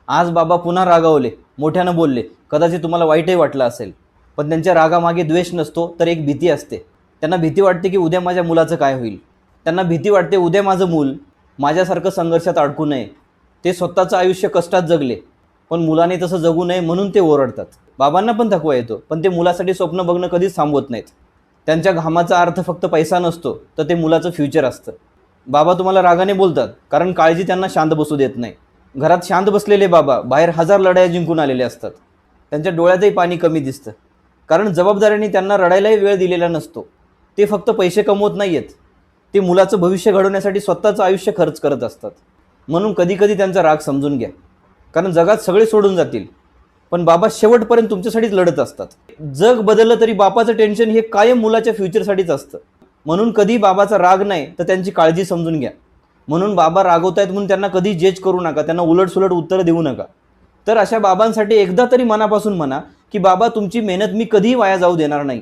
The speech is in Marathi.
आज बाबा पुन्हा रागावले, मोठ्यानं बोलले. कदाचित तुम्हाला वाईटही वाटलं असेल, पण त्यांच्या रागामागे द्वेष नसतो तर एक भीती असते. त्यांना भीती वाटते की उद्या माझ्या मुलाचं काय होईल. त्यांना भीती वाटते उद्या माझं मूल माझ्यासारखं संघर्षात अडकू नये. ते स्वतःचं आयुष्य कष्टात जगले, पण मुलाने तसं जगू नये म्हणून ते ओरडतात. बाबांना पण थकवा येतो, पण ते मुलासाठी स्वप्न बघणं कधीच थांबवत नाहीत. त्यांच्या घामाचा अर्थ फक्त पैसा नसतो, तर ते मुलाचं फ्युचर असतं. बाबा तुम्हाला रागाने बोलतात कारण काळजी त्यांना शांत बसू देत नाही. घरात शांत बसलेले बाबा बाहेर हजार लढाया जिंकून आलेले असतात. त्यांच्या डोळ्यातही पाणी कमी दिसतं, कारण जबाबदारीने त्यांना रडायलाही वेळ दिलेला नसतो. ते फक्त पैसे कमवत नाही आहेत, ते मुलाचं भविष्य घडवण्यासाठी स्वतःचं आयुष्य खर्च करत असतात. म्हणून कधीकधी त्यांचा राग समजून घ्या, कारण जगात सगळे सोडून जातील, पण बाबा शेवटपर्यंत तुमच्यासाठीच लढत असतात. जग बदललं तरी बापाचं टेन्शन हे कायम मुलाच्या फ्युचरसाठीच असतं. म्हणून कधी बाबाचा राग नाही तर त्यांची काळजी समजून घ्या. म्हणून बाबा रागवतायत म्हणून त्यांना कधी जज करू नका, त्यांना उलटसुलट उत्तरं देऊ नका. तर अशा बाबांसाठी एकदा तरी मनापासून म्हणा की बाबा तुमची मेहनत मी कधीही वाया जाऊ देणार नाही.